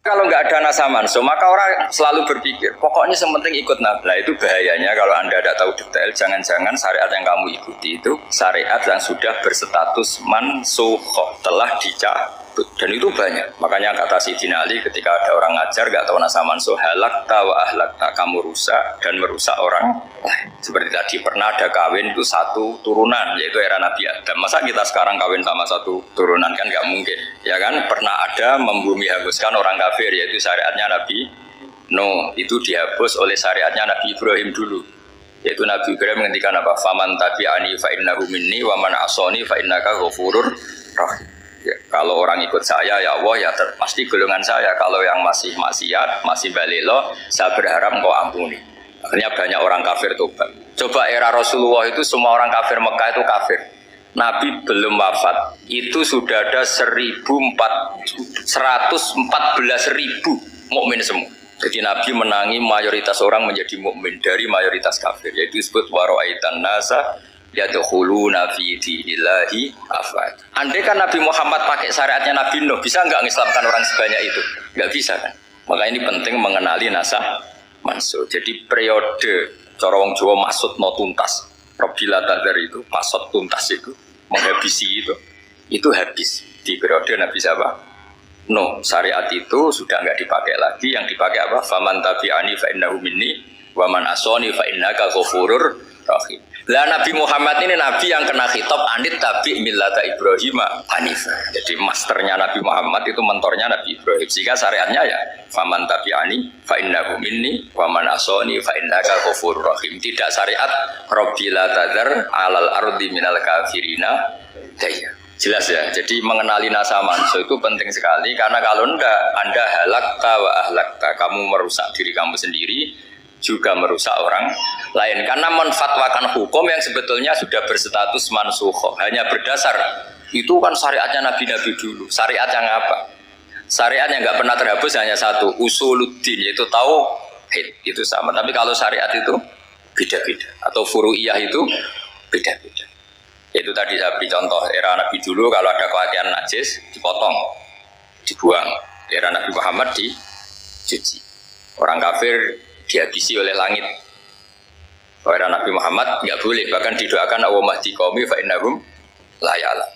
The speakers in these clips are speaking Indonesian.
Kalau nggak ada nasa manso, maka orang selalu berpikir, pokoknya yang penting ikut nabi. Nah, itu bahayanya kalau Anda tidak tahu detail, jangan-jangan syariat yang kamu ikuti itu syariat yang sudah berstatus mansukhoh, telah dicabut. Dan itu banyak. Makanya kata Sayyidina Ali ketika ada orang ngajar nggak tahu nasa manso, halakta wa ahlakta, kamu rusak dan merusak orang lain. Seperti tadi pernah ada kawin itu satu turunan, yaitu era Nabi Adam. Masa kita sekarang kawin sama satu turunan, kan nggak mungkin, ya kan? Pernah ada membumi hanguskan orang kafir, yaitu syariatnya Nabi Nuh, itu dihapus oleh syariatnya Nabi Ibrahim dulu, yaitu Nabi Ibrahim menghentikan apa? Faman tabi'ani fa innahu minni wa man asoni fa innaka ghafurur rahim. Ya, kalau orang ikut saya ya Allah ya pasti golongan saya. Kalau yang masih maksiat, masih balelo, saya berharap kau ampuni. Akhirnya banyak orang kafir tobat. Coba era Rasulullah itu semua orang kafir Mekah itu kafir. Nabi belum wafat, itu sudah ada 114.000 mukmin semua. Jadi Nabi menangi mayoritas orang menjadi mukmin dari mayoritas kafir. Yaitu disebut wara'aitan nasa yadkhuluna fi dinillahi afwaj. Andai kan Nabi Muhammad pakai syariatnya Nabi Nuh, bisa nggak mengislamkan orang sebanyak itu? Nggak bisa kan? Maka ini penting mengenali nasah mansuh. Jadi periode cara wong Jawa maksud no tuntas. Robila tadar itu, maksud tuntas itu, menghabisi itu habis di periode Nabi siapa? No, syariat itu sudah nggak dipakai lagi. Yang dipakai apa? Faman tabi'ani fa innahu minni wa man asoni fa innaka ghafurur rahim. Lah Nabi Muhammad ini Nabi yang kena khitab anit tabi' millata Ibrahim hanif. Jadi masternya Nabi Muhammad itu mentornya Nabi Ibrahim. Sehingga syariatnya ya faman tabi'ani fa innahu minni wa man asoni fa innaka ghafurur rahim. Tidak syariat Rabbila tadar alal ardi minal kafirina daya. Jelas ya. Jadi mengenali nasa manso itu penting sekali, karena kalau enggak Anda halakta wa ahlakta, kamu merusak diri kamu sendiri juga merusak orang lain, karena menfatwakan hukum yang sebetulnya sudah berstatus mansukhoh hanya berdasar itu kan syariatnya nabi-nabi dulu. Syariat yang apa? Syariat yang nggak pernah terhapus hanya satu, usuluddin, yaitu tauhid, itu sama. Tapi kalau syariat itu beda-beda, atau furu'iyah itu beda-beda. Itu tadi saya beri contoh, era Nabi dulu kalau ada pakaian najis dipotong, dibuang. Era Nabi Muhammad dicuci. Orang kafir dihabisi oleh langit. Era Nabi Muhammad nggak boleh, bahkan didoakan Allahumma hdi qaumi fa innahum la ya'lam.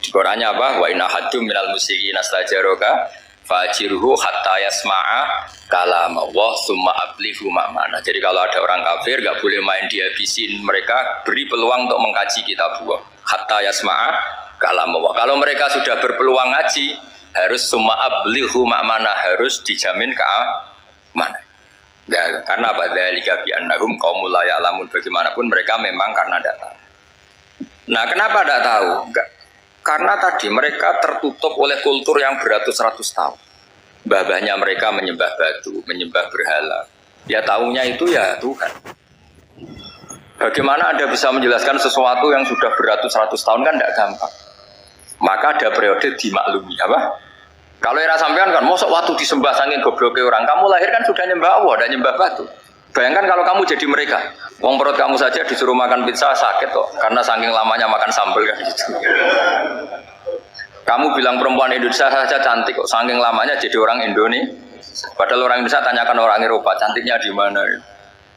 Di Qur'annya apa? Wa inna haddum minal musyrikin astajaroka fajirhu hatta yasma'a kalam Allah summa ablighu ma'mana. Jadi kalau ada orang kafir nggak boleh main dihabisin, mereka beri peluang untuk mengkaji kitab Allah hatta yasma'a kalam Allah. Kalau mereka sudah berpeluang ngaji, harus summa ablighu ma'mana, harus dijamin keamanan. Ya, karena apa? Dzalika bi annahum qaumul la ya'lamun. Bagaimanapun mereka memang karena tidak tahu. Nah, kenapa tidak tahu? Enggak. Karena tadi mereka tertutup oleh kultur yang beratus-ratus tahun. Mbah-mbahnya mereka menyembah batu, menyembah berhala. Ya tahunya itu ya Tuhan. Bagaimana Anda bisa menjelaskan sesuatu yang sudah beratus-ratus tahun, kan tidak gampang. Maka ada periode dimaklumi, apa? Kalau era sampean kan, mosok waktu disembah saking gobloknya orang, kamu lahir kan sudah nyembah Allah dan nyembah batu. Bayangkan kalau kamu jadi mereka, wong perut kamu saja disuruh makan pizza sakit kok, karena saking lamanya makan sambal kan gitu. Kamu bilang perempuan Indonesia saja cantik kok, saking lamanya jadi orang Indonesia. Padahal orang Indonesia tanyakan orang Eropa, cantiknya di mana?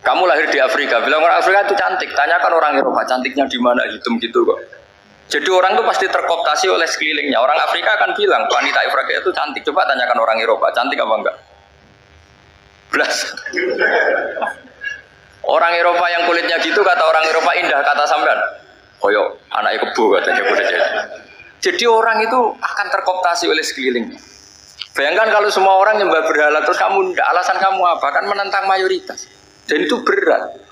Kamu lahir di Afrika, bilang orang Afrika itu cantik, tanyakan orang Eropa, cantiknya di mana? Hitam gitu kok. Jadi orang itu pasti terkooptasi oleh sekelilingnya. Orang Afrika akan bilang wanita Afrika itu cantik. Coba tanyakan orang Eropa, cantik apa enggak? Belas. Orang Eropa yang kulitnya gitu kata orang Eropa indah, kata sampean. Koyo anaknya kebo katanya boleh jadi. Jadi orang itu akan terkooptasi oleh sekelilingnya. Bayangkan kalau semua orang nyembah berhala, terus kamu enggak, alasan kamu apa? Kan menentang mayoritas. Dan itu berat.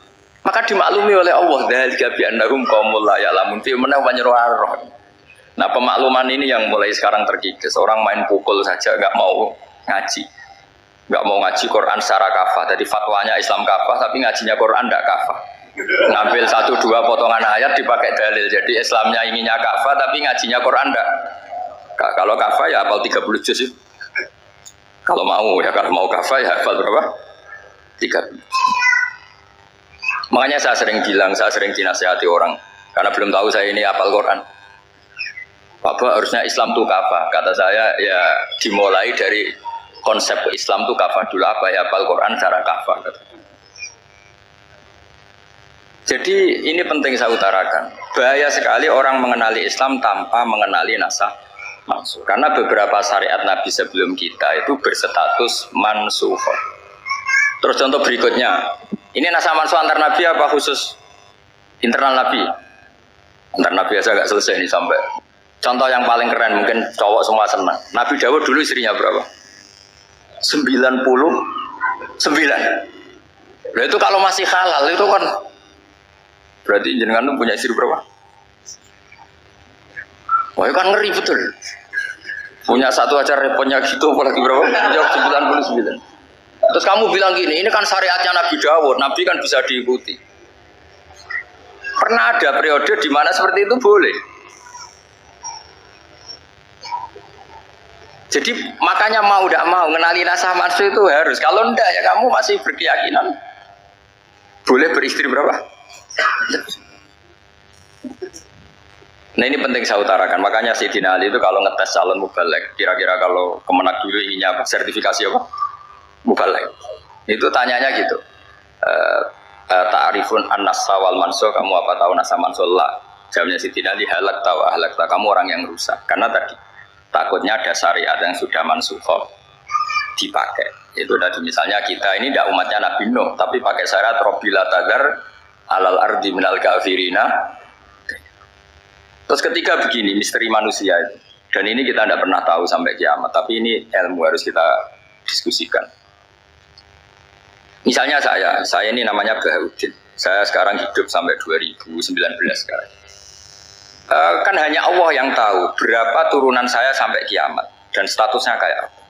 Maka dimaklumi oleh Allah, dzalika bi annahum qaumul la ya'lamun fi manawanyarah. Nah, pemakluman ini yang mulai sekarang terkikis. Orang main pukul saja enggak mau ngaji. Enggak mau ngaji Quran secara kafah. Jadi fatwanya Islam kafah tapi ngajinya Quran enggak kafah. Ngambil 1-2 potongan ayat dipakai dalil. Jadi Islamnya inginnya kafah tapi ngajinya Quran enggak. Kalau kafah ya hafal 30 juz. Kalau mau ya, kalau mau kafah ya hafal berapa? 30. Makanya saya sering bilang, saya sering dinasihati orang karena belum tahu saya ini hafal Quran. Bapak harusnya Islam itu kafah. Kata saya ya dimulai dari konsep Islam itu kafadul apa ya hafal Quran secara kafah. Jadi ini penting saya utarakan. Bahaya sekali orang mengenali Islam tanpa mengenali nasah mansuh. Karena beberapa syariat Nabi sebelum kita itu berstatus mansuh. Terus contoh berikutnya, ini nasah mansuh antar Nabi apa khusus internal Nabi? Antar Nabi aja agak selesai nih sampai. Contoh yang paling keren mungkin cowok semua senang. Nabi Dawud dulu istrinya berapa? 99. Nah itu kalau masih halal itu kan berarti jenengan tuh punya istri berapa? Wah kan ngeri betul. Punya satu aja repotnya gitu apalagi berapa? Jawab 99. Terus kamu bilang gini, ini kan syariatnya Nabi Dawud, Nabi kan bisa diikuti. Pernah ada periode di mana seperti itu boleh. Jadi makanya mau tidak mau mengenali nasah mansuh itu harus. Kalau enggak ya kamu masih berkeyakinan boleh beristri berapa? Nah ini penting saya utarakan. Makanya Sayyidina Ali itu kalau ngetes calon mubalek, kira-kira kalau Kemenak dulu inginnya apa? Sertifikasi apa? Mubalek. Itu tanyanya gitu. Ta'arifun an-nasa wal mansuh, kamu apa tahu nasa mansuh lah? Jawabnya Sayyidina Ali, halak tahu halak tahu, kamu orang yang rusak. Karena tadi takutnya ada syariat yang sudah mansuh dipakai. Itu tadi misalnya kita ini tidak umatnya Nabi Nuh, tapi pakai syarat Robbila tagar alal ardi minal kafirina. Terus ketiga begini, misteri manusia itu. Dan ini kita tidak pernah tahu sampai kiamat, tapi ini ilmu harus kita diskusikan. Misalnya saya ini namanya Baharudin. Saya sekarang hidup sampai 2019 sekarang. Kan hanya Allah yang tahu berapa turunan saya sampai kiamat dan statusnya kayak apa.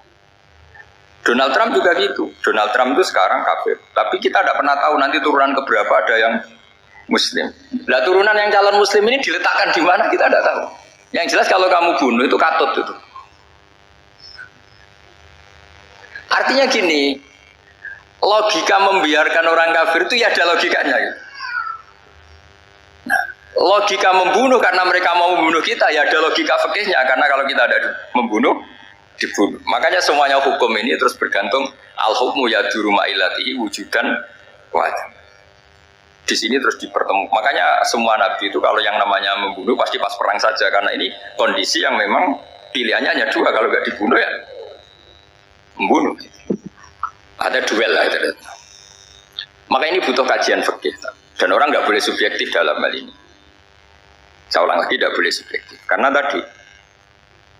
Donald Trump juga gitu. Donald Trump itu sekarang kafir. Tapi kita tidak pernah tahu nanti turunan keberapa ada yang Muslim. Nah turunan yang calon Muslim ini diletakkan di mana kita tidak tahu. Yang jelas kalau kamu bunuh itu katut itu. Artinya gini, logika membiarkan orang kafir itu ya ada logikanya. Gitu. Nah, logika membunuh karena mereka mau membunuh kita ya ada logika fikihnya karena kalau kita ada membunuh dibunuh. Makanya semuanya hukum ini terus bergantung al-hukmu yaduru ma'ilatihi wujudan wajib. Di sini terus dipertemukan. Makanya semua nabi itu kalau yang namanya membunuh pasti pas perang saja karena ini kondisi yang memang pilihannya hanya dua, kalau nggak dibunuh ya membunuh. Ada duel lah itu. Maka ini butuh kajian fikih dan orang nggak boleh subjektif dalam hal ini. Saya ulang lagi, tidak boleh subjektif karena tadi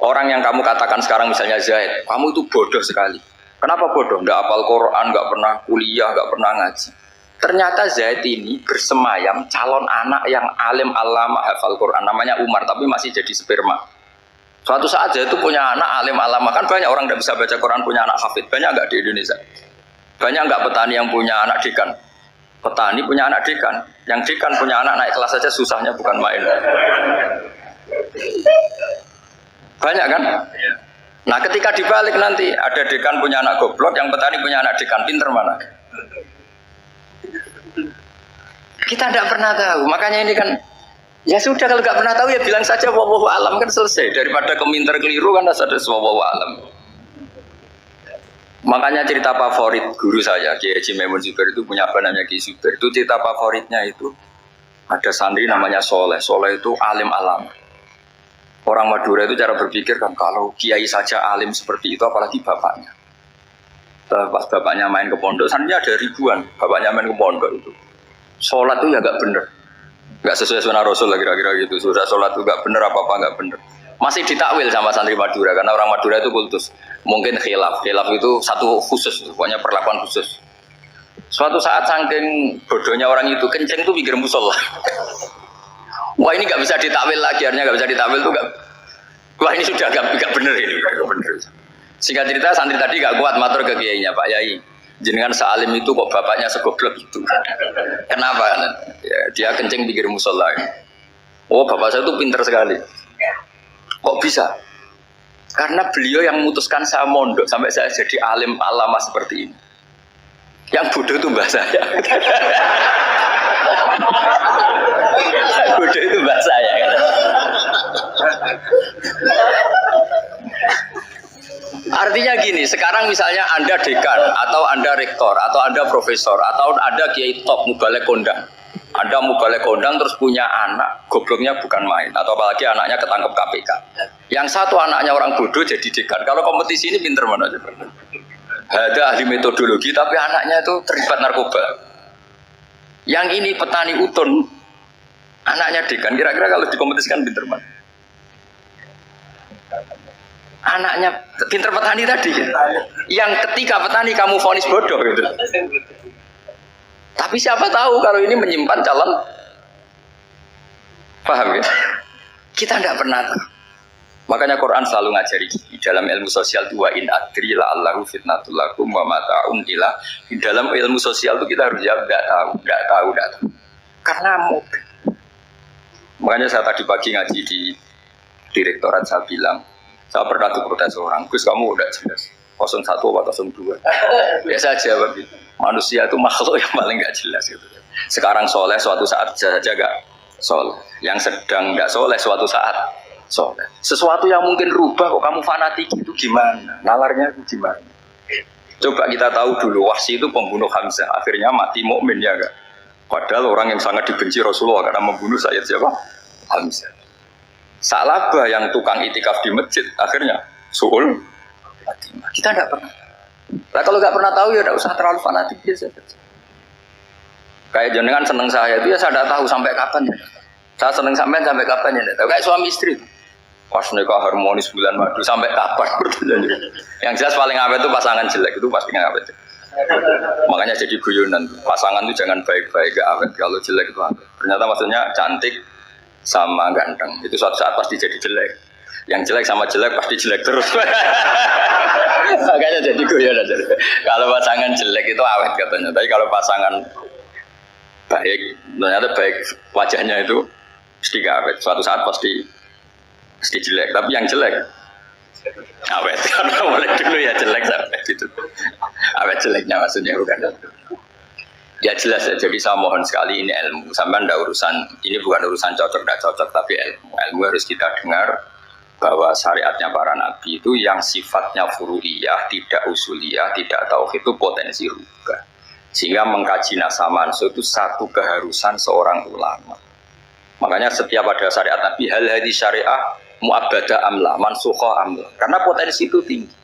orang yang kamu katakan sekarang misalnya Zaid, kamu itu bodoh sekali. Kenapa bodoh? Nggak hafal Quran, nggak pernah kuliah, nggak pernah ngaji. Ternyata Zaid ini bersemayam calon anak yang alim alama hafal Quran, namanya Umar, tapi masih jadi sperma. Suatu saat Zaid itu punya anak alim alama, kan banyak orang tidak bisa baca Quran punya anak hafid, banyak nggak di Indonesia? Banyak nggak petani yang punya anak dekan? Petani punya anak dekan, yang dekan punya anak naik kelas saja susahnya bukan main. Banyak kan? Nah ketika dibalik nanti ada dekan punya anak goblok, yang petani punya anak dekan, pinter mana? Kita tidak pernah tahu, makanya ini kan ya sudah kalau nggak pernah tahu ya bilang saja wallahu alam kan selesai, daripada keminter keliru kan ada wallahu alam. Makanya cerita favorit guru saya Kiai Haji Maimun Zubair itu punya apa namanya Kiai Zubair, itu cerita favoritnya itu ada santri namanya Soleh. Soleh itu alim alam. Orang Madura itu cara berpikir kan kalau kiai saja alim seperti itu apalagi bapaknya. Pas bapaknya main ke pondok, santrinya ada ribuan, bapaknya main ke pondok itu. Sholat itu ya gak bener, gak sesuai sunnah Rasul lah kira-kira gitu. Sudah sholat itu gak bener, apa-apa gak bener. Masih ditakwil sama santri Madura, karena orang Madura itu kultus. Mungkin khilaf itu satu khusus, pokoknya perlakuan khusus. Suatu saat saking bodohnya orang itu, kenceng itu pikir musola. Wah ini gak bisa ditakwil lagi, akhirnya gak bisa ditakwil tuh gak. Wah ini sudah gak bener ini, gak bener. Singkat cerita santri tadi gak kuat matur ke kiainya, Pak Yai. Jenengan sealim itu kok bapaknya segoblok itu. Kenapa? Ya, dia kencing pikir musola. Oh bapak saya itu pintar sekali. Kok bisa? Karena beliau yang memutuskan saya mondok sampai saya jadi alim alama seperti ini. Yang bodoh itu mbah saya. Bodoh itu mbah saya. Artinya gini, sekarang misalnya Anda dekan, atau Anda rektor, atau Anda profesor, atau Anda kiai top mubalek kondang. Anda mubalek kondang terus punya anak, gobloknya bukan main, atau apalagi anaknya ketangkep KPK. Yang satu anaknya orang bodoh jadi dekan. Kalau kompetisi ini pinter mana aja. Ada ahli metodologi, tapi anaknya itu terlibat narkoba. Yang ini petani utun, anaknya dekan. Kira-kira kalau dikompetisikan pinter mana? Anaknya pinter petani tadi, yang ketika petani kamu vonis bodoh gitu. Tapi siapa tahu kalau ini menyimpan calon, paham ya? Kita tidak pernah tahu. Makanya Quran selalu ngajari di dalam ilmu sosial itu wa in adri la allahu fitnatul lakum wa mata'un ila. Di dalam ilmu sosial itu kita harus jawab tidak tahu. Karena mungkin. Makanya saya tadi pagi ngaji di direktorat saya bilang, saya pernah protes orang, Gus kamu udah jelas 01 atau 02. Biasa aja begitu. Manusia itu makhluk yang paling gak jelas gitu. Sekarang soleh suatu saat saja gak soleh. Yang sedang gak soleh suatu saat soleh. Sesuatu yang mungkin rubah kok kamu fanatik itu gimana? Nalarnya itu gimana? Coba kita tahu dulu Wahsy itu pembunuh Hamzah, akhirnya mati mukmin ya enggak? Padahal orang yang sangat dibenci Rasulullah karena membunuh Sayyid siapa? Hamzah. Sa'labah yang tukang itikaf di masjid akhirnya suul. Kita tidak pernah. Nah kalau nggak pernah tahu ya tidak usah terlalu fanatik biasa. Kayak jenengan seneng saya itu ya saya tidak tahu sampai kapan ya. Saya seneng sampai kapan ya. Kayak suami istri. Pas nikah harmonis bulan madu sampai kapan? Yang jelas paling awet itu pasangan jelek itu pasti nggak awet. Makanya jadi guyonan. Pasangan itu jangan baik-baik gak awet. Kalau jelek itu awet. Ternyata maksudnya cantik sama ganteng. Itu suatu saat pasti jadi jelek. Yang jelek sama jelek pasti jelek terus. Makanya jadi guyonan. Kalau pasangan jelek itu awet katanya. Tapi kalau pasangan baik, ternyata baik wajahnya itu pasti gak awet. Suatu saat pasti jelek. Tapi yang jelek awet. Karena mulai dulu ya jelek sampai gitu. Awet jeleknya maksudnya bukan. Ya jelas ya, jadi saya mohon sekali ini ilmu. Sampai ada urusan, ini bukan urusan cocok tidak cocok, tapi ilmu. Ilmu harus kita dengar bahwa syariatnya para nabi itu yang sifatnya furu'iyah, tidak usuliyah, tidak tauhid itu potensi rubah. Sehingga mengkaji nasah mansuh itu satu keharusan seorang ulama. Makanya setiap ada syariat nabi, hal hadis syariah mu'abbadah amla, mansukha amla. Karena potensi itu tinggi.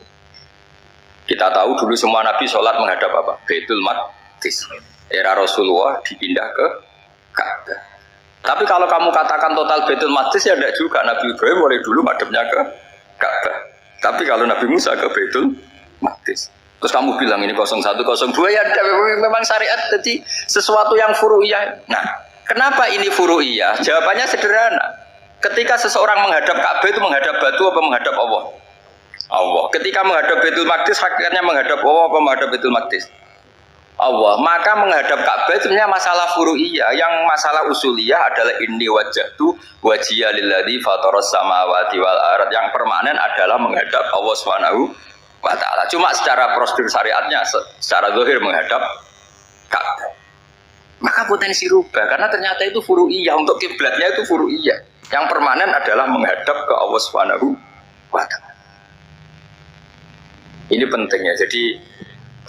Kita tahu dulu semua nabi sholat menghadap apa? Baitul Maqdis. Era Rasulullah dipindah ke Ka'bah. Tapi kalau kamu katakan total Baitul Maqdis ya tidak juga. Nabi Ibrahim mulai dulu madhabnya ke Ka'bah. Tapi kalau Nabi Musa ke Baitul Maqdis. Terus kamu bilang ini 01, 02 ya memang syariat jadi sesuatu yang furu'iyah. Nah, kenapa ini furu'iyah? Jawabannya sederhana. Ketika seseorang menghadap Ka'bah itu menghadap batu apa menghadap Allah? Allah. Ketika menghadap Baitul Maqdis hakikatnya menghadap Allah apa menghadap Baitul Maqdis? Allah. Maka menghadap Ka'bah itu sebenarnya masalah furu'iyah. Yang masalah usuliyah adalah inni wajjahtu wajhiya lilladzi fataras samawati wal ardh. Yang permanen adalah menghadap Allah Subhanahu wa taala. Cuma secara prosedur syariatnya secara zahir menghadap Ka'bah. Maka potensi rubah karena ternyata itu furu'iyah, untuk kiblatnya itu furu'iyah. Yang permanen adalah menghadap ke Allah Subhanahu wa taala. Ini pentingnya. Jadi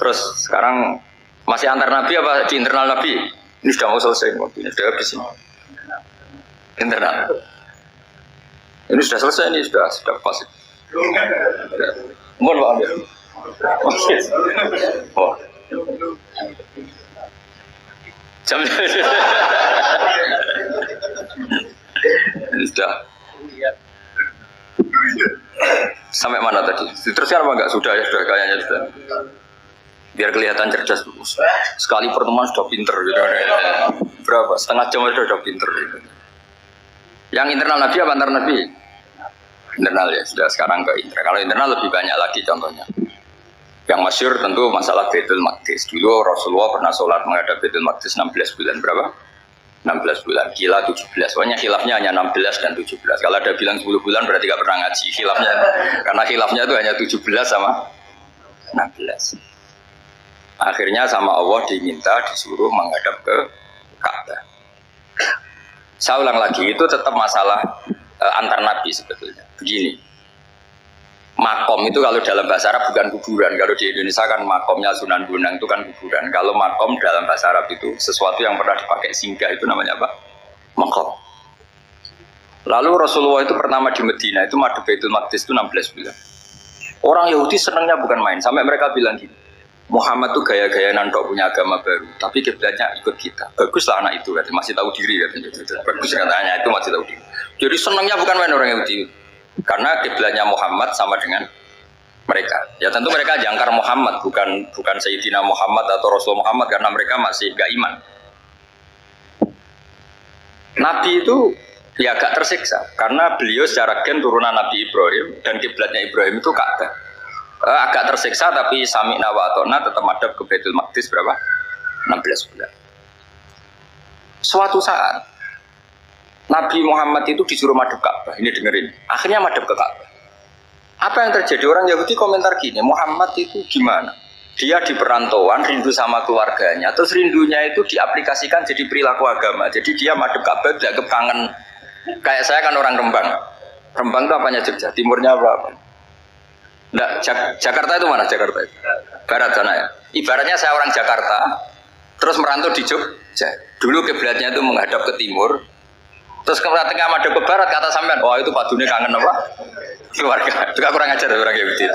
terus sekarang masih antar nabi apa di internal nabi? Ini sudah mau selesai, ini sudah habis ini. Internal. Ini sudah selesai, ini sudah pas. Mohon Pak ambil. Oh. Jam ini sudah. Sampai mana tadi? Teruskan apa enggak? Sudah ya, sudah kayaknya sudah. Biar kelihatan cerdas. Sekali pertemuan sudah pinter gitu. Berapa? Setengah jam sudah pinter gitu. Yang internal nabi apa antar nabi? Internal ya, sudah sekarang ke internal. Kalau internal lebih banyak lagi contohnya. Yang masyhur tentu masalah Baitul Maqdis. Dulu Rasulullah pernah sholat menghadap Baitul Maqdis 16 bulan berapa? 16 bulan, gila 17. Pokoknya khilafnya hanya 16 dan 17. Kalau ada bilang 10 bulan berarti gak pernah ngaji khilafnya. Karena khilafnya itu hanya 17 sama 16. Akhirnya sama Allah diminta disuruh menghadap ke Ka'bah. Saya ulang lagi, itu tetap masalah antar nabi sebetulnya. Begini, Makom itu kalau dalam bahasa Arab bukan kuburan. Kalau di Indonesia kan makomnya Sunan Bonang itu kan kuburan. Kalau makom dalam bahasa Arab itu sesuatu yang pernah dipakai singgah, itu namanya apa? Makom. Lalu Rasulullah itu pertama di Medina itu madhep Baitul Maqdis itu 16 bulan. Orang Yahudi senangnya bukan main. Sampai mereka bilang gini, Muhammad tuh gaya-gaya nandok punya agama baru, tapi kiblatnya ikut kita. Baguslah anak itu, katanya. Masih tahu diri katanya. Bagus katanya, itu masih tahu diri. Jadi senangnya bukan main orang Yahudi, karena kiblatnya Muhammad sama dengan mereka. Ya tentu mereka jangkar Muhammad, bukan Sayyidina Muhammad atau Rasul Muhammad, karena mereka masih gak iman. Nabi itu ya agak tersiksa karena beliau secara gen turunan Nabi Ibrahim dan kiblatnya Ibrahim itu Ka'bah. Agak tersiksa tapi sami'na wa ata'na tetap madhab ke Baitul Maqdis berapa? 16 bulan. Suatu saat Nabi Muhammad itu disuruh madhab Ka'bah. Ini dengerin. Akhirnya madhab ke Ka'bah. Apa yang terjadi? Orang Yahudi komentar gini, Muhammad itu gimana? Dia di perantauan, rindu sama keluarganya. Terus rindunya itu diaplikasikan jadi perilaku agama. Jadi dia madhab Ka'bah, dianggap kangen. Kayak saya kan orang Rembang. Rembang itu apanya Jogja? Timurnya apa? Nggak, Jakarta itu mana Jakarta itu? Barat sana ya. Ibaratnya saya orang Jakarta, terus merantau di Jogja. Dulu kiblatnya itu menghadap ke timur, terus ketika madhab ke barat, kata sampean, wah itu padune kangen apa? Keluarga. Juga kurang ajar orang Yahudi.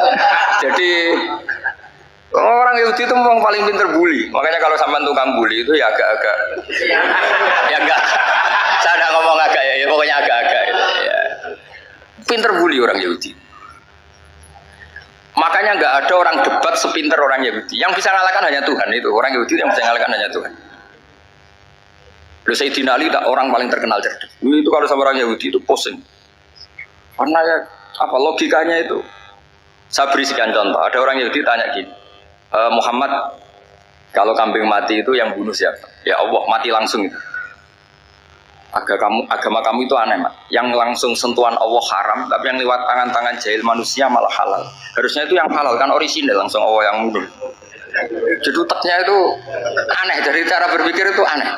Jadi orang Yahudi itu memang paling pinter bully. Makanya kalau sampean tukang bully itu ya agak-agak, ya enggak. Saya tidak ngomong agak ya, pokoknya agak-agak. Ya. Pinter bully orang Yahudi. Makanya nggak ada orang debat sepinter orang Yahudi. Yang bisa ngalahkan hanya Tuhan itu. Orang Yahudi yang bisa ngalahkan hanya Tuhan. Lalu Sayyidina Ali orang paling terkenal cerdas. Itu kalau sama orang Yahudi itu pusing. Karena ya apa logikanya itu? Saya berikan contoh. Ada orang Yahudi tanya gini, Muhammad, kalau kambing mati itu yang bunuh siapa? Ya Allah, mati langsung itu. Agama kamu itu aneh, Mak. Yang langsung sentuhan Allah haram, tapi yang lewat tangan-tangan jahil manusia malah halal. Harusnya itu yang halal, kan orisinal langsung Allah yang bunuh. Jadi utaknya itu aneh, dari cara berpikir itu aneh.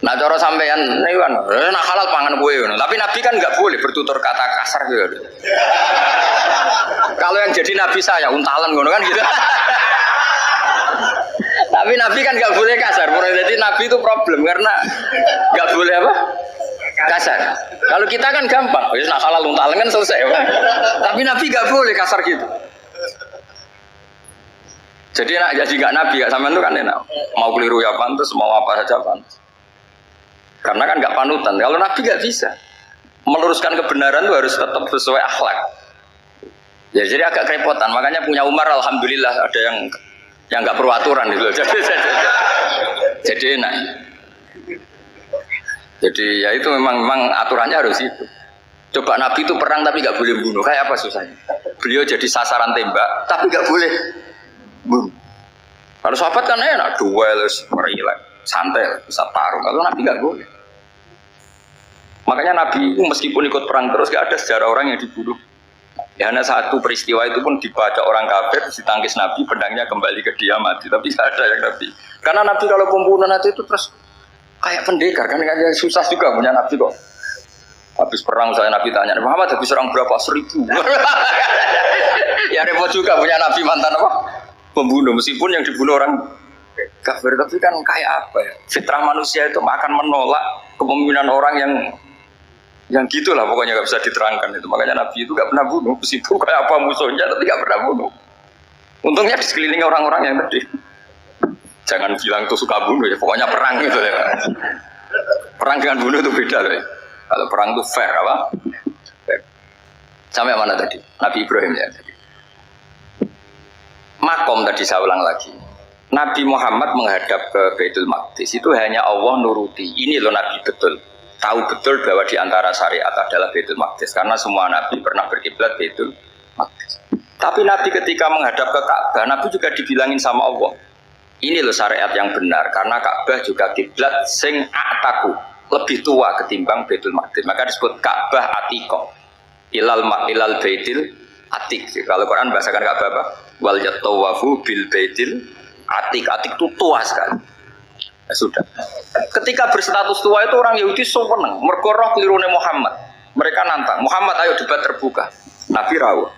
Nah cara sampean ini kan, nah halal pangan kue, tapi Nabi kan nggak boleh bertutur kata kasar gitu. Kalau yang jadi Nabi saya untalan ngono kan gitu. Tapi Nabi kan nggak boleh kasar. Jadi Nabi itu problem karena nggak boleh apa? Kasar. Kalau kita kan gampang, nah halal untalan kan selesai. Apa? Tapi Nabi nggak boleh kasar gitu. Jadi nak jadi nggak Nabi, nggak sampean itu kan enak. Mau keliru ya pantas, mau apa saja pantas. Karena kan nggak panutan. Kalau Nabi nggak bisa meluruskan kebenaran itu harus tetap sesuai akhlak. Ya jadi agak kerepotan. Makanya punya Umar, alhamdulillah ada yang nggak perlu aturan gitu. Jadi enak. Jadi ya itu memang aturannya harus itu. Coba Nabi itu perang tapi nggak boleh bunuh. Kayak apa susahnya? Beliau jadi sasaran tembak tapi nggak boleh bunuh. Kalau sahabat kan enak, duel, relax, santai, bisa tarung. Kalau Nabi nggak boleh. Makanya Nabi meskipun ikut perang terus gak ada sejarah orang yang dibunuh. Ya hanya satu peristiwa itu pun dibaca orang kafir, ditangkis Nabi, pedangnya kembali ke dia mati. Tapi gak ada yang Nabi. Karena Nabi kalau pembunuhan itu terus kayak pendekar kan susah juga punya Nabi kok. Habis perang saya Nabi tanya, Muhammad habis serang berapa? 1000. Ya repot juga punya Nabi mantan apa? Pembunuh, meskipun yang dibunuh orang kafir, tapi kan kayak apa ya? Fitrah manusia itu akan menolak kepemimpinan orang yang gitulah pokoknya nggak bisa diterangkan itu. Makanya Nabi itu nggak pernah bunuh, meskipun kayak apa musuhnya tapi nggak pernah bunuh. Untungnya di sekeliling orang-orang yang tadi. Jangan bilang tuh suka bunuh ya, pokoknya perang gitu ya. Perang dengan bunuh itu beda loh. Ya. Kalau perang itu fair apa? Fair. Sampai mana tadi? Nabi Ibrahim ya tadi. Makom tadi saya ulang lagi. Nabi Muhammad menghadap ke Baitul Maqdis itu hanya Allah nuruti. Ini loh Nabi betul. Tahu betul bahwa di antara syariat adalah Baitul Maqdis karena semua Nabi pernah berkiblat Baitul Maqdis. Tapi Nabi ketika menghadap ke Ka'bah, Nabi juga dibilangin sama Allah. Ini loh syariat yang benar karena Ka'bah juga kiblat sing ataku, lebih tua ketimbang Baitul Maqdis. Maka disebut Ka'bah Atiqah. Ilal Baitil Atiq. Kalau Quran bahasakan Ka'bah apa? Wal yatawafu bil Baitil Atiq. Atiq itu tua sekali. Ya sudah. Ketika berstatus tua itu orang Yahudi seneng mergo roh kelirune Muhammad. Mereka nantang, Muhammad ayo debat terbuka. Nabi rawuh.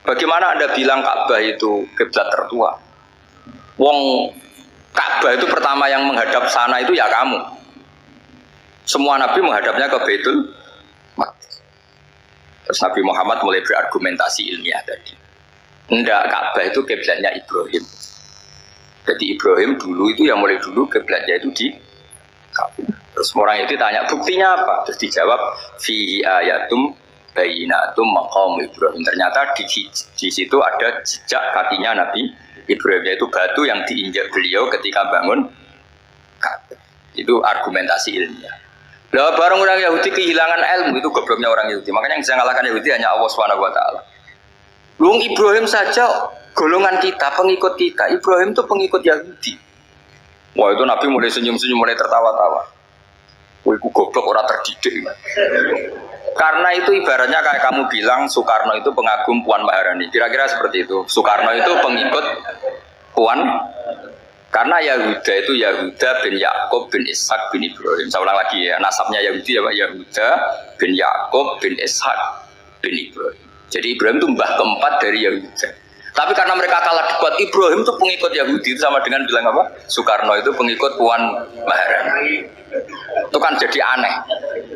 Bagaimana Anda bilang Ka'bah itu kiblat tertua? Wong Ka'bah itu pertama yang menghadap sana itu ya kamu. Semua Nabi menghadapnya ke Baitul Maqdis. Terus Nabi Muhammad mulai berargumentasi ilmiah tadi. Enggak, Ka'bah itu kiblatnya Ibrahim. Jadi Ibrahim dulu itu yang mulai dulu kiblatnya itu di Ka'bah. Terus orang itu tanya buktinya apa? Terus dijawab fi ayatum bayinatum maqam Ibrahim. Ternyata di situ ada jejak kakinya Nabi Ibrahim, yaitu batu yang diinjak beliau ketika bangun Ka'bah. Itu argumentasi ilmiah. Lah barang orang Yahudi kehilangan ilmu, itu gobloknya orang Yahudi. Makanya yang bisa mengalahkan Yahudi hanya Allah Subhanahu wa taala. Luang Ibrahim saja golongan kita, pengikut kita. Ibrahim itu pengikut Yahudi. Wah, itu Nabi mulai senyum-senyum, mulai tertawa-tawa. Wah, itu goblok, orang terdidik. Karena itu ibaratnya kayak kamu bilang Soekarno itu pengagum Puan Maharani. Kira-kira seperti itu. Soekarno itu pengikut Puan. Karena Yahuda itu Yahuda bin Yakub bin Ishak bin Ibrahim. Saya ulang lagi ya, nasabnya Yahudi ya Pak. Yahuda bin Yakub bin Ishak bin Ibrahim. Jadi Ibrahim itu mbah keempat dari Yahuda. Tapi karena mereka kalah debat, Ibrahim itu pengikut Yahudi, itu sama dengan bilang apa? Soekarno itu pengikut Puan Maharani. Itu kan jadi aneh.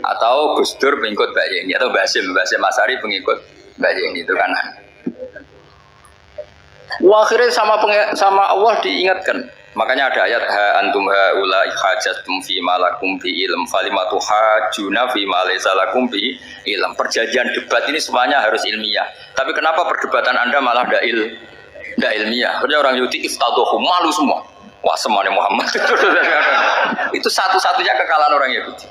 Atau Gus Dur pengikut Mbak Yeni, atau Basim Asari pengikut Mbak Yeni, itu kan aneh. Wah, akhirnya sama Allah diingatkan. Makanya ada ayat ha antum haula hajatum fi malakum bi ilm falimatu hajuna fi ma laysa lakum bi ilm. Perjanjian debat ini semuanya harus ilmiah. Tapi kenapa perdebatan Anda malah enggak ilmiah? Karena orang Yahudi iftaduhu, malu semua. Wah, semuanya Muhammad. Itu satu-satunya kekalahan orang Yahudi.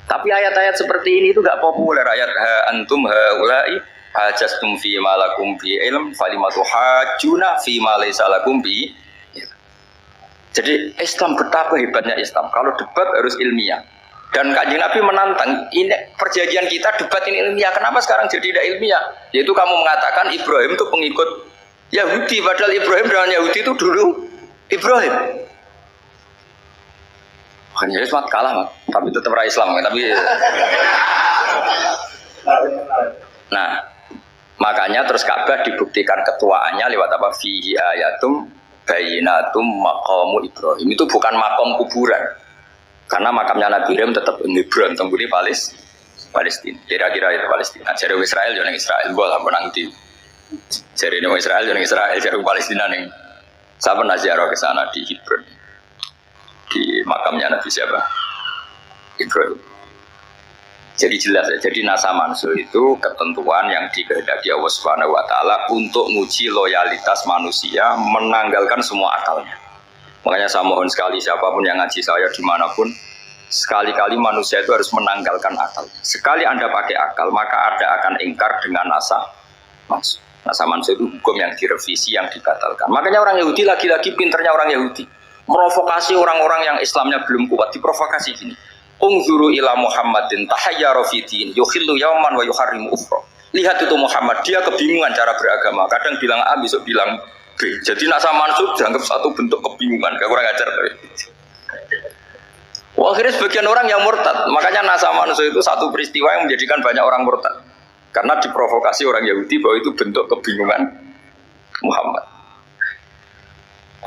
Tapi ayat-ayat seperti ini itu enggak populer. Ayat ha antum haula hajastum fi malakum bi ilm falimatu hajuna fi ma laysa lakum bi. Jadi Islam, betapa hebatnya Islam. Kalau debat harus ilmiah. Dan Kanjeng Nabi menantang, ini perjanjian kita debat ini ilmiah. Kenapa sekarang jadi tidak ilmiah? Yaitu kamu mengatakan Ibrahim itu pengikut Yahudi. Padahal Ibrahim dengan Yahudi itu dulu Ibrahim. Makanya Islam kalah, tapi tetap rakyat Islam. Tapi nah, makanya terus Ka'bah dibuktikan ketuaannya lewat apa? Fihi ayatum bayinatum maqamu Ibrahim. Itu bukan makom kuburan. Karena makamnya Nabi Ibrahim tetap di Hebron, tengguni Palestina. Kira-kira itu Palestina. Jari Israel jangan Israel, boleh menang di. Jari Israel jangan Israel, jari Palestina nih. Saya pernah ziarah ke sana di Hebron. Di makamnya Nabi siapa? Ibrahim. Jadi jelas ya, jadi nasa mansuh itu ketentuan yang dikehendaki Allah Subhanahu wa taala untuk menguji loyalitas manusia, menanggalkan semua akalnya. Makanya saya mohon sekali siapapun yang ngaji saya dimanapun, sekali-kali manusia itu harus menanggalkan akal. Sekali Anda pakai akal, maka Anda akan ingkar dengan nasa mansuh. Nasa mansuh itu hukum yang direvisi, yang dibatalkan. Makanya orang Yahudi lagi-lagi pinternya orang Yahudi. Merovokasi orang-orang yang Islamnya belum kuat, diprovokasi gini. Unzuru ila Muhammadin tahayyara fi din yukhillu yawman wa yuharrimu ukhra. Lihat itu Muhammad, dia kebingungan cara beragama. Kadang bilang A, besok bilang B. Jadi nasa mansub dianggap satu bentuk kebingungan, gak kurang ajar. Wah, akhirnya sebagian orang yang murtad. Makanya nasa mansub itu satu peristiwa yang menjadikan banyak orang murtad. Karena diprovokasi orang Yahudi bahwa itu bentuk kebingungan Muhammad.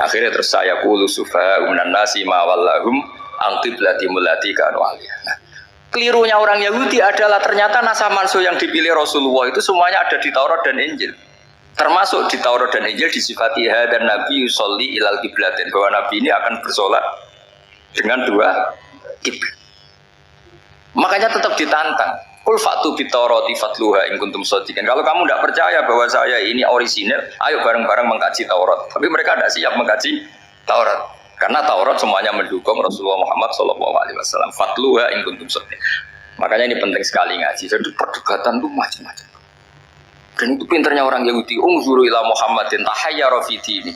Akhirnya terus saya qulu sufaha'u minan nasi ma wallahum al-qiblati mulati kanu aliyah. Kelirunya orang Yahudi adalah ternyata nasa mansuh yang dipilih Rasulullah itu semuanya ada di Taurat dan Injil. Termasuk di Taurat dan Injil disifati dan Nabi yusolli ilal qiblatin, bahwa Nabi ini akan bersolat dengan dua kiblat. Makanya tetap ditantang. Qul fa'tu bit Taurati fatluha in kuntum shadiqin. Kalau kamu tidak percaya bahwa saya ini orisinil, ayo bareng-bareng mengkaji Taurat. Tapi mereka tidak siap mengkaji Taurat. Karena Taurat semuanya mendukung Rasulullah Muhammad SAW. Fatluha in kuntum shadiqin. Makanya ini penting sekali ngaji. Jadi perdebatan itu macam-macam. Dan itu pinternya orang Yahudi. Unzuru ila Muhammadin tahayyara fi dini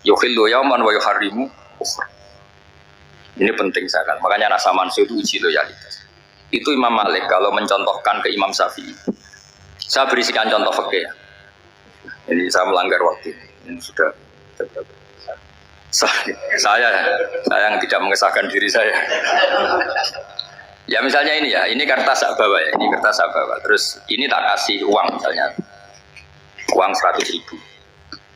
yukhillu yawman wa yuharrimu ukhra. Ini penting sekali. Makanya nasa mansuh itu uji loyalitas. Itu Imam Malik kalau mencontohkan ke Imam Syafi'i. Saya berisikan contoh fikih. Ini saya melanggar waktu. Ini sudah saya yang tidak mengesahkan diri saya. Ya misalnya ini ya, ini kertas sak bawa ya, ini kertas sak bawa. Terus ini tak kasih uang misalnya, uang 100.000.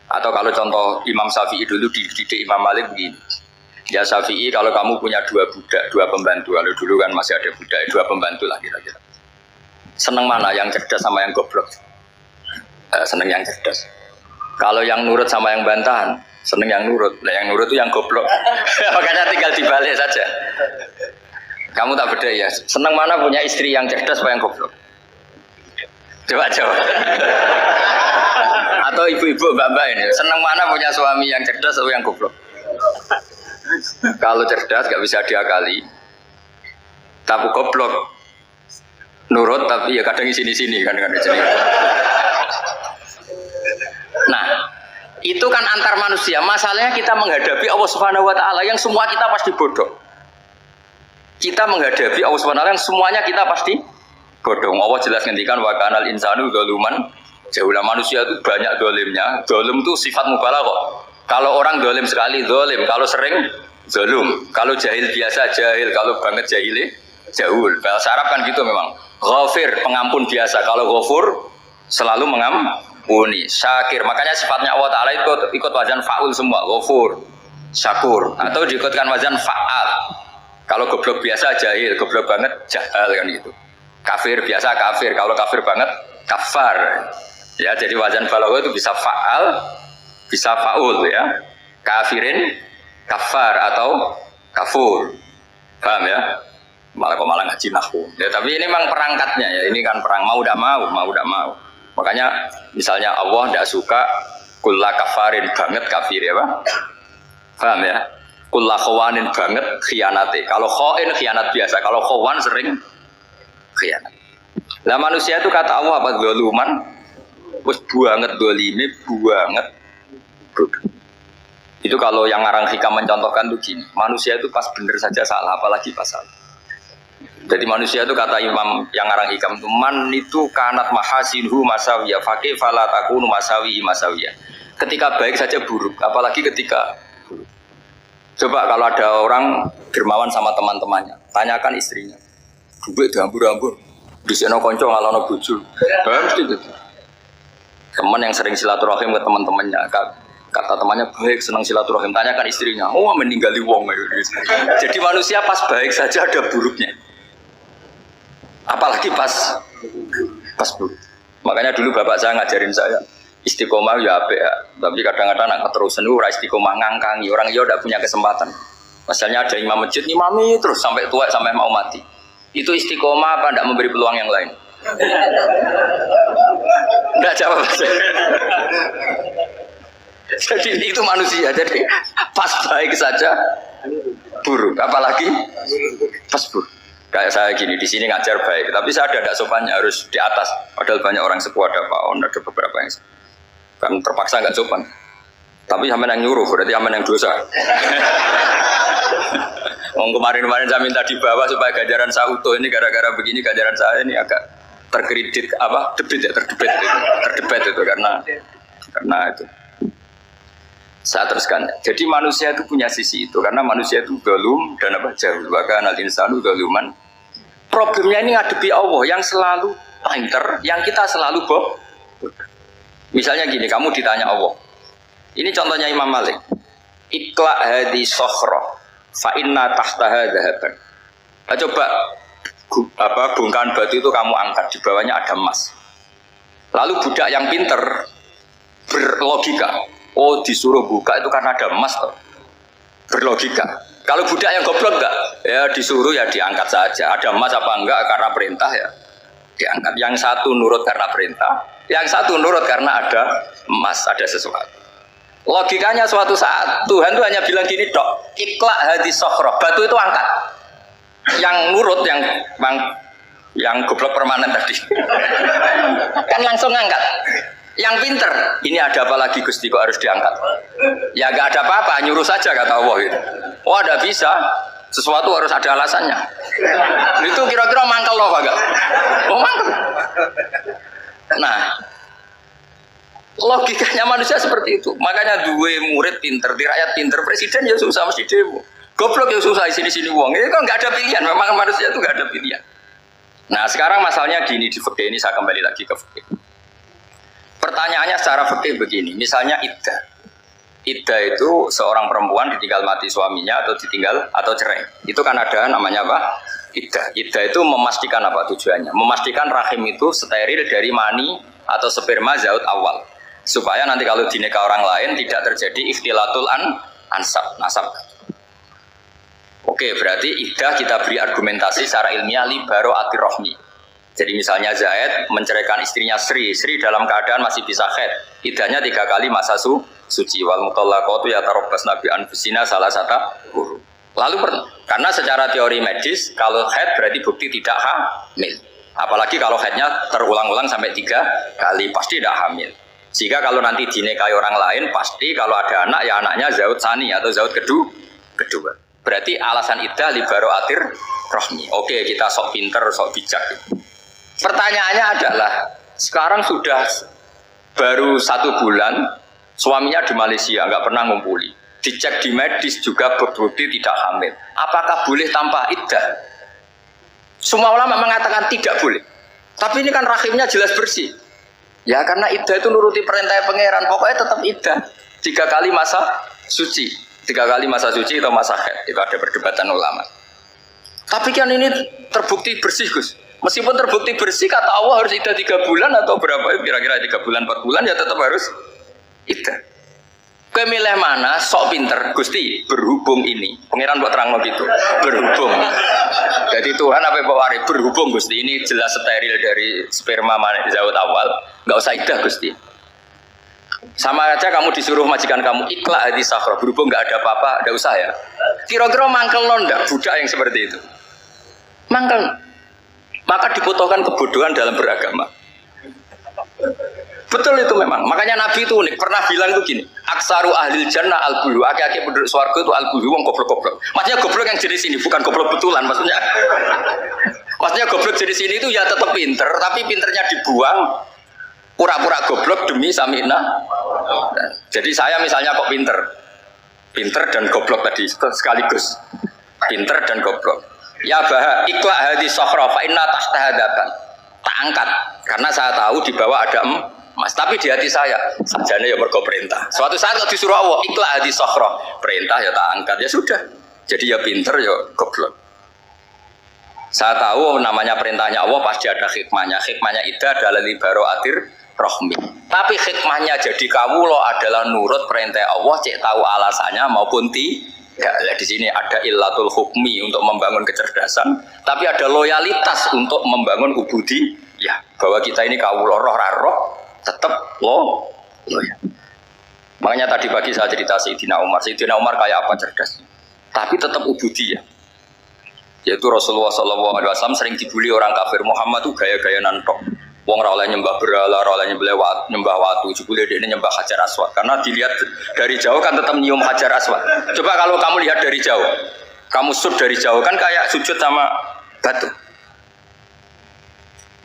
Atau kalau contoh Imam Syafi'i dulu dididik Imam Malik begini. Ya Syafi'i, kalau kamu punya 2 budak, 2 pembantu, kalau dulu kan masih ada budak, 2 pembantu lah kira-kira. Seneng mana, yang cerdas sama yang goblok? Seneng yang cerdas. Kalau yang nurut sama yang bantahan, seneng yang nurut. Nah, yang nurut itu yang goblok. Makanya tinggal dibalik saja. Kamu tak beda ya. Seneng mana punya istri yang cerdas apa yang goblok? Coba jawab. Atau ibu-ibu mbak-mbak ini, seneng mana punya suami yang cerdas atau yang goblok? Kalau cerdas gak bisa diakali. Tapi goblok nurut tapi ya kadang di sini-sini kan. Nah, itu kan antar manusia. Masalahnya kita menghadapi Allah Subhanahu wa taala yang semua kita pasti bodoh. Kita menghadapi Allah Subhanahu wa taala yang semuanya kita pasti bodoh. Allah jelas ngendikan wa kanal insanu zaluman jahula. Manusia itu banyak dolimnya. Dolim itu sifat mubalaghah. Kalau orang dolim sekali dolim, kalau sering zalum, kalau jahil biasa jahil, kalau banget jahili jahul. Bahasa Arab kan gitu memang. Ghafir, pengampun biasa. Kalau ghafur selalu mengampuni. Syakir, makanya sifatnya Allah Ta'ala ikut wazan fa'ul semua. Ghafur, syakur. Atau diikutkan wazan fa'al. Kalau goblok biasa jahil, goblok banget jahal kan gitu. Kafir biasa kafir, kalau kafir banget kafar. Ya, jadi wazan balagha itu bisa fa'al, bisa fa'ul ya. Kafirin, kafar atau kafur. Paham ya? Malah ngaji nahwu. Ya, tapi ini memang perangkatnya ya. Ini kan perang mau tidak mau. Makanya misalnya Allah tidak suka kulla kafarin banget kafir ya, Pak. Paham ya? Kulla khawanin banget khianate. Kalau khain khianat biasa, kalau khawan sering khianat. Lah manusia itu kata Allah apa zaluman? Wis banget dolime banget. Itu kalau yang ngarang hikam mencontohkan tuh gini, manusia itu pas bener saja salah, apalagi pas salah. Jadi manusia itu kata Imam yang ngarang hikam itu man itu kanat mahasinhu masawiyah fakih fala takunu masawi masawiyah. Ketika baik saja buruk, apalagi ketika buruk. Coba kalau ada orang dermawan sama teman-temannya, tanyakan istrinya. Duit diambur-ambur, diseno konco ngalono bojo. Mesti gitu. Teman yang sering silaturahim ke teman-temannya, kata temannya baik, senang silaturahim, tanyakan istrinya. Oh, meninggali wong. Jadi manusia pas baik saja ada buruknya. Apalagi pas buruk. Makanya dulu bapak saya ngajarin saya istiqomah ya apik ya. Tapi kadang-kadang nak keterusan ora istiqomah ngangkangi orang ya udah punya kesempatan. Misalnya ada imam masjid ngimami terus sampai tua sampai mau mati. Itu istiqomah apa enggak memberi peluang yang lain? Enggak jawab. Jadi itu manusia. Jadi pas baik saja buruk, apalagi pas buruk. Kayak saya gini di sini ngajar baik, tapi saya ada sopannya harus di atas. Padahal banyak orang sepuh ada Pak On, ada beberapa yang kan terpaksa nggak sopan. Tapi sama yang nyuruh, berarti sama yang dosa. Kemarin saya minta di bawah supaya ganjaran saya utuh ini gara-gara begini ganjaran saya ini agak terkredit terdebet itu karena itu. Saya teruskan. Jadi manusia itu punya sisi itu karena manusia itu zalum dan apa jahil. Bahkan al-insanu zaluman. Problemnya ini ngadepi Allah yang selalu pinter, yang kita selalu bohong. Misalnya gini, kamu ditanya Allah. Ini contohnya Imam Malik. Ikla hadi sokhro fa inna tahtaha dhahaban. Coba bongkahan batu itu kamu angkat, di bawahnya ada emas. Lalu budak yang pinter berlogika, oh disuruh buka itu karena ada emas toh. Berlogika. Kalau budak yang goblok enggak, ya disuruh ya diangkat saja. Ada emas apa enggak karena perintah ya diangkat. Yang satu nurut karena perintah, yang satu nurut karena ada emas, ada sesuatu. Logikanya suatu saat Tuhan itu hanya bilang gini dok, ikhla hadis sokhroh, batu itu angkat. Yang nurut yang goblok permanen tadi kan langsung angkat. Yang pinter, ini ada apa lagi Gusti kok harus diangkat? Ya gak ada apa-apa, nyuruh saja kata Allah itu. Oh ada bisa, sesuatu harus ada alasannya. Itu kira-kira mangkel loh agak. Oh mangkel. Nah, logikanya manusia seperti itu. Makanya dua murid pinter, di rakyat pinter, presiden ya susah mesti demo. Goblok ya susah sini uang. Ini kan nggak ada pilihan. Memang manusia itu nggak ada pilihan. Nah sekarang masalahnya gini di fikih ini saya kembali lagi ke fikih. Pertanyaannya secara fikih begini. Misalnya iddah. Iddah itu seorang perempuan ditinggal mati suaminya atau ditinggal atau cerai. Itu kan ada namanya apa? Iddah. Iddah itu memastikan apa tujuannya? Memastikan rahim itu steril dari mani atau sperma zaut awal. Supaya nanti kalau dinikah orang lain tidak terjadi ikhtilatul nasab. Oke, berarti iddah kita beri argumentasi secara ilmiah li baro'atir rohmi. Jadi misalnya Zaid menceraikan istrinya Sri dalam keadaan masih bisa haid. Iddahnya 3 kali masa suci. Wal mutallaqatu yatarabbasna bi anfusina salah satu guru. Lalu karena secara teori medis kalau haid berarti bukti tidak hamil. Apalagi kalau haidnya terulang-ulang sampai 3 kali pasti tidak hamil. Sehingga kalau nanti dinikahi orang lain pasti kalau ada anak ya anaknya zaud sani atau zaud kedua. Berarti alasan iddah li baro'atir rohmi. Oke, kita sok pinter, sok bijak. Pertanyaannya adalah sekarang sudah baru 1 bulan suaminya di Malaysia nggak pernah ngumpuli. Dicek di medis juga berbukti tidak hamil. Apakah boleh tanpa iddah? Semua ulama mengatakan tidak boleh. Tapi ini kan rahimnya jelas bersih. Ya karena iddah itu nuruti perintah pangeran. Pokoknya tetap iddah 3 kali masa suci. 3 kali masa suci atau masa haid. Itu ada perdebatan ulama. Tapi kan ini terbukti bersih Gus. Meskipun terbukti bersih kata Allah harus iddah 3 bulan atau berapa? Kira-kira 3 bulan 4 bulan ya tetap harus iddah. Milih mana sok pinter Gusti berhubung ini. Pangeran buat terang gitu. Berhubung. Jadi Tuhan apa bawa waris berhubung Gusti ini jelas steril dari sperma mana zaut awal. Enggak usah iddah Gusti. Sama aja kamu disuruh majikan kamu ikhla hadi sahra berhubung nggak ada apa-apa, nggak usah ya. Kira-kira mangkel nonda budak yang seperti itu. Mangkel. Maka dibutuhkan kebodohan dalam beragama. Betul itu memang. Makanya Nabi itu unik. Pernah bilang tuh gini, aksaru ahlil jannah al-bulu. Aki-aki penduduk swarga itu al-bulu, wong goblok-goblok. Maksudnya goblok yang jenis ini, bukan goblok betulan maksudnya. Maksudnya goblok jenis ini itu ya tetap pinter, tapi pinternya dibuang. Pura-pura goblok demi samina. Jadi saya misalnya kok pinter dan goblok tadi sekaligus. Pinter dan goblok. Ya bah ikhla hadi sokhra fa inna tahtahadaban. Tak angkat karena saya tahu di bawah ada emas. Tapi di hati saya sajane ya mergo perintah. Suatu saat kok disuruh Allah ikhla hadi sokhra, perintah ya tak angkat ya sudah. Jadi ya pinter ya goblok. Saya tahu namanya perintahnya Allah pasti ada hikmahnya. Hikmahnya iddah adalah li baro'atir rohmi. Tapi hikmahnya jadi kawula adalah nurut perintah Allah, cek tahu alasannya maupun tidak. Di sini ada illatul hukmi untuk membangun kecerdasan, tapi ada loyalitas untuk membangun ubudi. Ya, bahwa kita ini kawula roh tetap loyal. Makanya tadi pagi saya cerita Sayyidina Umar. Sayyidina Umar kayak apa cerdas, tapi tetap ubudi ya. Yaitu Rasulullah SAW sering dibully orang kafir. Muhammad tuh gaya-gaya nantok. Wong ora oleh nyembah berhala, ora oleh nyembah watu, jebule dekne nyembah Hajar Aswad. Karena dilihat dari jauh kan tetap nyium Hajar Aswad. Coba kalau kamu lihat dari jauh, kamu sujud dari jauh kan kayak sujud sama batu.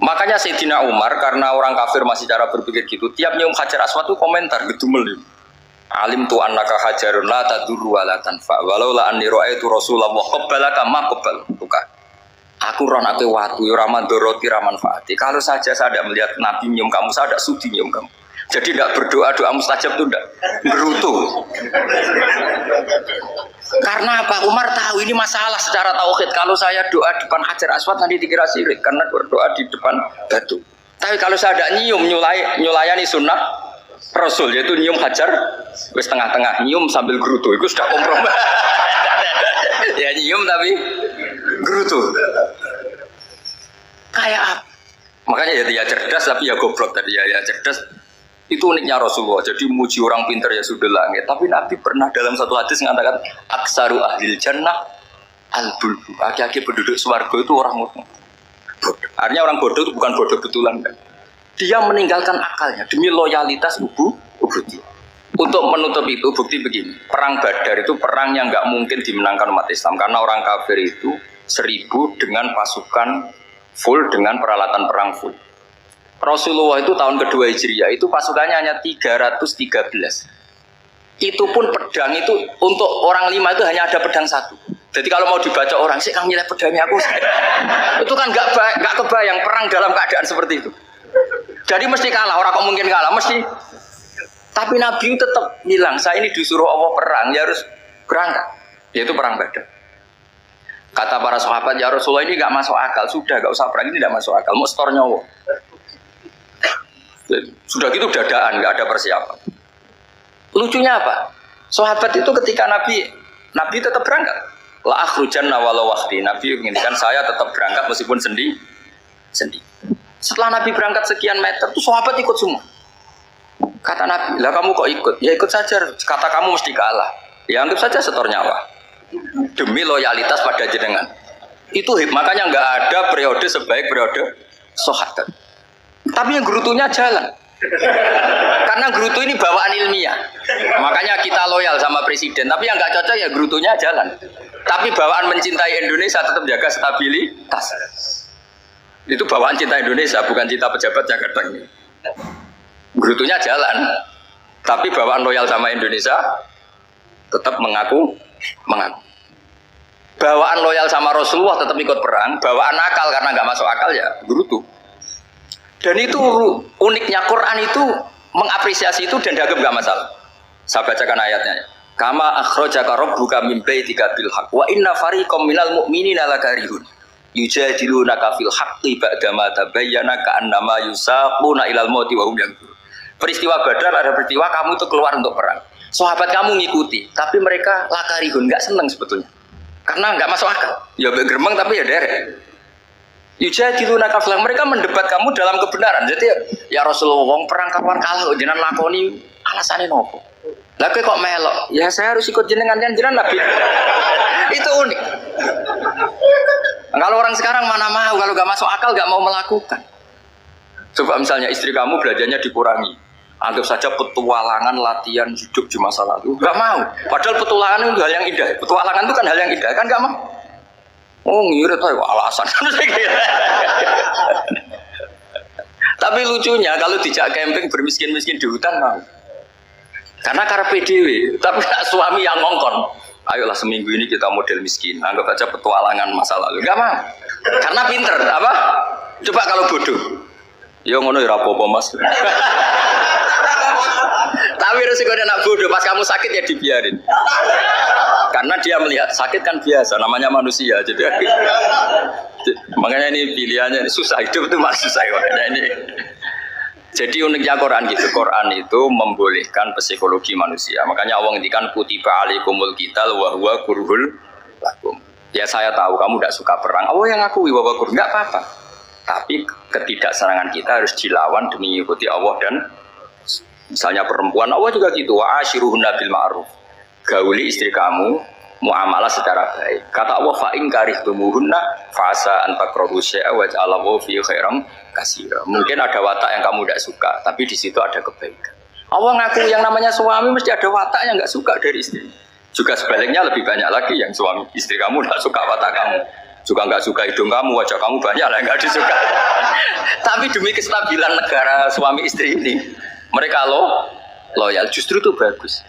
Makanya Sayyidina Umar karena orang kafir masih cara berpikir gitu, tiap nyium Hajar Aswad itu komentar gedumel. Alim tu annaka hajarun la tadurru wa la tanfa. Walau la anni ra'aitu Rasulullah qabbalaka ma qabbal. Bukan. Aku ron aku watu, ora mandoroti ora manfaati. Kalau saja saya tidak melihat Nabi nyium kamu, saya tidak sudi nyium kamu. Jadi tidak berdoa doa mustajab itu tidak berutu. Karena apa? Umar tahu ini masalah secara tauhid. Kalau saya doa depan Hajar Aswad nanti dikira syirik karena berdoa di depan batu. Tapi kalau saya tidak nyium nyulayani sunnah Rasul yaitu nyium Hajar, wis tengah-tengah nyium sambil gerutu, itu sudah kompromi. Ya nyium tapi gerutu. Kayak apa? Makanya ya cerdas tapi ya goblok tadi ya cerdas. Itu uniknya Rasulullah. Jadi muji orang pintar ya sudah langit. Tapi Nabi pernah dalam satu hadis mengatakan aksaru ahlil jannah al-bulbu. Aki-aki penduduk swarga itu orang bodoh. Artinya orang bodoh itu bukan bodoh betulan kan. Dia meninggalkan akalnya demi loyalitas ubudi. Untuk menutup itu bukti begini. Perang Badar itu perang yang nggak mungkin dimenangkan umat Islam karena orang kafir itu 1000 dengan pasukan full dengan peralatan perang full. Rasulullah itu tahun kedua Hijriah itu pasukannya hanya 313. Itu pun pedang itu untuk orang 5 itu hanya ada pedang 1. Jadi kalau mau dibaca orang sih kamu nilai pedangnya aku. Itu kan nggak kebayang perang dalam keadaan seperti itu. Jadi mesti kalah, orang kok mungkin kalah mesti. Tapi Nabi tetap bilang saya ini disuruh Allah perang, ya harus berangkat. Yaitu perang Badar. Kata para sahabat, ya Rasulullah ini nggak masuk akal, sudah nggak usah perang, ini tidak masuk akal, mau setor nyawa. Sudah gitu dadaan, nggak ada persiapan. Lucunya apa? Sahabat itu ketika Nabi tetap berangkat. La akhrujanna walau wahdi. Nabi menginginkan saya tetap berangkat meskipun sendi. Setelah Nabi berangkat sekian meter, tuh sahabat ikut semua. Kata Nabi, lah kamu kok ikut? Ya ikut saja. Kata kamu mesti kalah. Ya anggap saja setor nyawa. Demi loyalitas pada jenengan. Itu makanya nggak ada periode sebaik periode sahabat. Tapi yang gerutunya jalan. Karena gerutu ini bawaan ilmiah. Makanya kita loyal sama presiden. Tapi yang nggak cocok ya gerutunya jalan. Tapi bawaan mencintai Indonesia tetap jaga stabilitas. Itu bawaan cinta Indonesia, bukan cinta pejabat yang kadang. Gerutunya jalan. Tapi bawaan loyal sama Indonesia tetap mengaku. Bawaan loyal sama Rasulullah tetap ikut perang. Bawaan akal karena nggak masuk akal ya gerutu. Dan itu uniknya Quran itu mengapresiasi itu dan dianggap nggak masalah. Saya bacakan ayatnya. Kama akhrajaka rabbuka min baitika bil haqq wa inna fariqam minal mu'minina lakarihun yujadilunaka fil haqqi ba'da ma tabayyana ka'annama yusaquna ilal mauti wa hum yanzurun. Peristiwa Badar ada peristiwa kamu itu keluar untuk perang. Sahabat kamu ngikuti, tapi mereka lakarihun, enggak senang sebetulnya. Karena enggak masuk akal. Ya geremeng tapi ya derek. Yujadilunaka fil haqq, mereka mendebat kamu dalam kebenaran. Jadi ya Rasulullah wong perang kawan kalah kok jenengan lakoni alasane nopo? Lah kok melok? Ya saya harus ikut jenengan kan jenengan Nabi. Itu unik. Kalau orang sekarang mana mau, kalau gak masuk akal gak mau melakukan. Coba misalnya istri kamu belajarnya dikurangi. Anggap saja petualangan latihan hidup di masa lalu. Gak mau. Padahal petualangan itu hal yang indah. Petualangan itu kan hal yang indah, kan gak mau. Oh ngirit aja alasan. Tapi lucunya kalau dijak camping bermiskin-miskin di hutan mau. Karena karpe dewe, tapi suami yang ngongkon. Ayolah seminggu ini kita model miskin, anggap aja petualangan masa lalu. Enggak mau. Karena pinter, apa? Coba kalau bodoh. Ya ngono ya rapopo Mas. Tapi resikonya nak bodoh, pas kamu sakit ya dibiarin. Karena dia melihat sakit kan biasa, namanya manusia. Jadi makanya ini pilihannya susah, hidup itu masih susah makanya ini. Jadi uniknya Quran gitu, Quran itu membolehkan psikologi manusia. Makanya Allah ngendikan kutiba alaikumul qital wa huwa kurhul lakum. Ya saya tahu kamu tidak suka perang. Allah yang ngakui wa huwa kurhul, enggak apa-apa. Tapi ketidaksenangan kita harus dilawan demi mengikuti Allah dan misalnya perempuan Allah juga gitu, wa ashiruhunna bil ma'ruf. Gauli istri kamu muamalah secara baik. Kata Allah fa in karihtumuhunna fa asa an takrahu syai'a wa ja'alallahu fi khairan katsira. Mungkin ada watak yang kamu tidak suka, tapi di situ ada kebaikan. Allah ngaku yang namanya suami mesti ada watak yang enggak suka dari istri. Juga sebaliknya lebih banyak lagi yang suami istri kamu tidak suka watak kamu. Juga enggak suka hidung kamu, wajah kamu banyak lah enggak disuka. Tapi demi kestabilan negara suami istri ini, mereka loyal, justru itu bagus.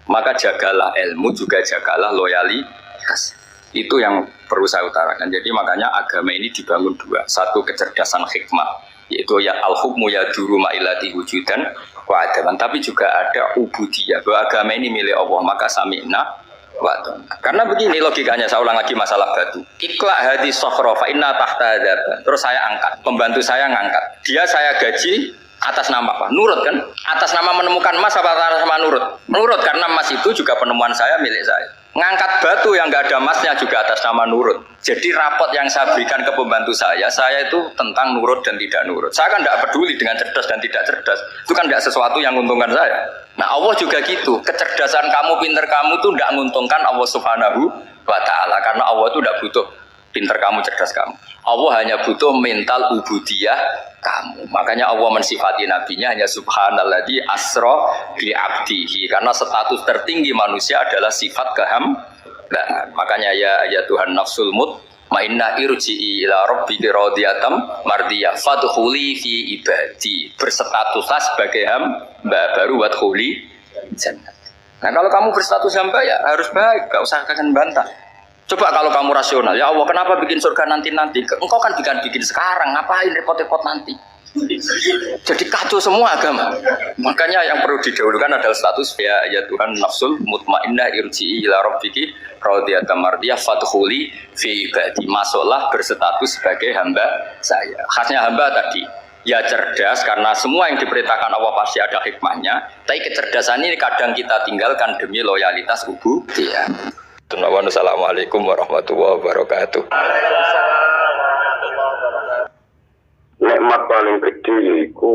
Maka jagalah ilmu, juga jagalah loyalitas. Itu yang perlu saya utarakan. Jadi makanya agama ini dibangun dua. Satu kecerdasan hikmah, yaitu ya al-hukmu ya duru ma'ilati wujudan wa adaman. Tapi juga ada ubudiyah, bahwa agama ini milik Allah. Maka sami'na wa ata'na. Karena begini logikanya, saya ulang lagi masalah batu. Ikla hadis sokhro fa inna tahta adaban. Terus saya angkat, pembantu saya ngangkat. Dia saya gaji atas nama apa? Nurut kan? Atas nama menemukan emas apa atas nama nurut? Nurut, karena emas itu juga penemuan saya, milik saya. Ngangkat batu yang nggak ada emasnya juga atas nama nurut. Jadi rapot yang saya berikan ke pembantu saya itu tentang nurut dan tidak nurut. Saya kan tidak peduli dengan cerdas dan tidak cerdas. Itu kan tidak sesuatu yang menguntungkan saya. Nah Allah juga gitu. Kecerdasan kamu, pinter kamu itu tidak menguntungkan Allah Subhanahu wa Ta'ala. Karena Allah itu tidak butuh pinter kamu, cerdas kamu. Allah hanya butuh mental ubudiyah kamu. Makanya Allah mensifati nabinya hanya subhanalladzi asra bi abdihi, karena status tertinggi manusia adalah sifat kehambaan. Makanya ya Tuhan nafsul mutmainnah irji'i ila rabbiki radiyatan mardiyah fadkhuli fi ibadi. Berstatuslah sebagai hamba baru wadkhuli jannah. Nah kalau kamu berstatus hamba ya harus baik, gak usah kalian bantah. Coba kalau kamu rasional, ya Allah kenapa bikin surga nanti-nanti? Engkau kan bikin sekarang, ngapain repot-repot nanti? Jadi kacau semua agama. Makanya yang perlu didahulukan adalah status ya Tuhan nafsul mutmainnah irji'i ila rabbiki radiyatan mardiyah fadkhuli fi ibadi. Masuklah berstatus sebagai hamba saya. Khasnya hamba tadi ya cerdas karena semua yang diperintahkan Allah pasti ada hikmahnya. Tapi kecerdasan ini kadang kita tinggalkan demi loyalitas ubudiyah. Assalamualaikum warahmatullahi wabarakatuh. Nikmat paling gede yaiku